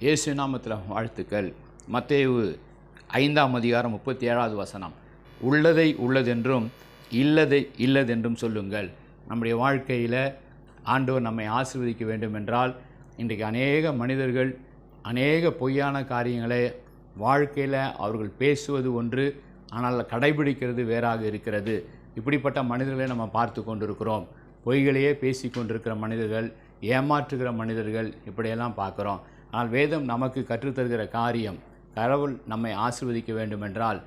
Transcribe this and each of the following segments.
இயேசு நாமத்தில் வாழ்த்துக்கள். மத்தேயு 5:37 உள்ளதை உள்ளதென்றும் இல்லதை இல்லதென்றும் சொல்லுங்கள். நம்முடைய வாழ்க்கையில் ஆண்டவர் நம்மை ஆசீர்வதிக்க வேண்டும் என்றால், இன்றைக்கு அநேக மனிதர்கள் அநேக பொய்யான காரியங்களை வாழ்க்கையில் அவர்கள் பேசுவது ஒன்று, ஆனால் கடைபிடிக்கிறது வேறாக இருக்கிறது. இப்படிப்பட்ட மனிதர்களை நம்ம பார்த்து கொண்டிருக்கிறோம். பொய்களையே பேசி கொண்டிருக்கிற மனிதர்கள், ஏமாற்றுகிற மனிதர்கள், இப்படியெல்லாம் பார்க்குறோம். ஆனால் வேதம் நமக்கு கற்றுத்தருகிற காரியம், கடவுள் நம்மை ஆசீர்வதிக்க வேண்டுமென்றால்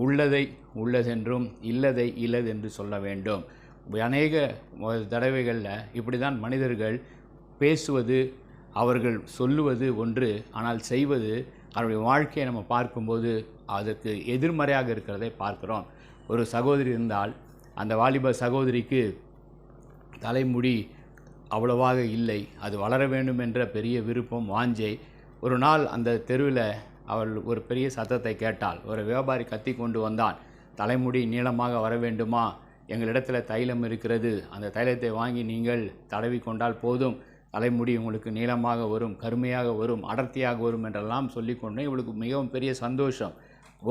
உள்ளதை உள்ளதென்றும் இல்லதை இல்லதென்று சொல்ல வேண்டும். அநேக தடவைகளில் இப்படி தான் மனிதர்கள் பேசுவது, அவர்கள் சொல்லுவது ஒன்று, ஆனால் செய்வது, அவருடைய வாழ்க்கையை நம்ம பார்க்கும்போது அதற்கு எதிர்மறையாக இருக்கிறதை பார்க்குறோம். ஒரு சகோதரி இருந்தால், அந்த வாலிப சகோதரிக்கு தலைமுடி அவ்வளவாக இல்லை, அது வளர வேண்டும் என்ற பெரிய விருப்பம், வாஞ்சை. ஒரு நாள் அந்த தெருவில் அவள் ஒரு பெரிய சத்தத்தை கேட்டாள். ஒரு வியாபாரி கத்தி கொண்டு வந்தான். தலைமுடி நீளமாக வர வேண்டுமா? எங்களிடத்தில் தைலம் இருக்கிறது, அந்த தைலத்தை வாங்கி நீங்கள் தடவி கொண்டால் போதும், தலைமுடி உங்களுக்கு நீளமாக வரும், கருமையாக வரும், அடர்த்தியாக வரும் என்றெல்லாம் சொல்லிக்கொண்டு இவளுக்கு மிகவும் பெரிய சந்தோஷம்.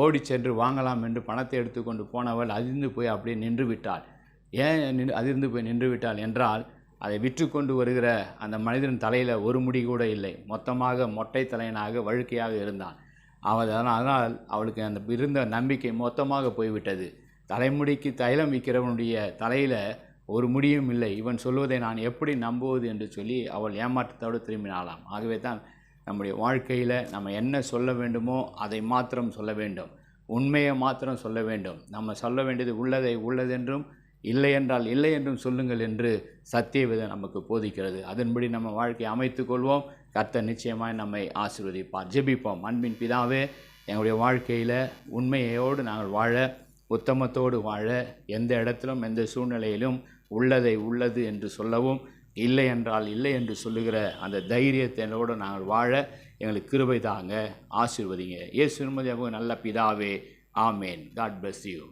ஓடி சென்று வாங்கலாம் என்று பணத்தை எடுத்துக்கொண்டு போனவள் அதிர்ந்து போய் அப்படியே நின்று விட்டாள். ஏன் அதிர்ந்து போய் நின்று விட்டாள் என்றால், அதை விற்று கொண்டு வருகிற அந்த மனிதன் தலையில் ஒரு முடி கூட இல்லை, மொத்தமாக மொட்டை தலையனாக வழுக்கையாக இருந்தான். அதனால் அவளுக்கு அந்த இருந்த நம்பிக்கை மொத்தமாக போய்விட்டது. தலைமுடிக்கு தைலம் விற்கிறவனுடைய தலையில் ஒரு முடியும் இல்லை, இவன் சொல்வதை நான் எப்படி நம்புவது என்று சொல்லி அவள் ஏமாற்றத்தோடு திரும்பினாளாம். ஆகவே தான் நம்முடைய வாழ்க்கையில் நம்ம என்ன சொல்ல வேண்டுமோ அதை மாத்திரம் சொல்ல வேண்டும், உண்மையை மாத்திரம் சொல்ல வேண்டும். நம்ம சொல்ல வேண்டியது உள்ளதை உள்ளதென்றும் இல்லை என்றால் இல்லை என்றும் சொல்லுங்கள் என்று சத்தியவேதம் நமக்கு போதிக்கிறது. அதன்படி நம்ம வாழ்க்கையை அமைத்து கொள்வோம். கர்த்தர் நிச்சயமாய் நம்மை ஆசீர்வதிப்பார். ஜெபிப்போம். அன்பின் பிதாவே, எங்களுடைய வாழ்க்கையில் உண்மையோடு நாங்கள் வாழ, உத்தமத்தோடு வாழ, எந்த இடத்திலும் எந்த சூழ்நிலையிலும் உள்ளதை உள்ளது என்று சொல்லவும், இல்லை என்றால் இல்லை என்று சொல்லுகிற அந்த தைரியத்தோடு நாங்கள் வாழ எங்களுக்கு கிருபை தாங்க, ஆசீர்வதிங்க. இயேசு நல்ல பிதாவே, ஆமேன். God bless you.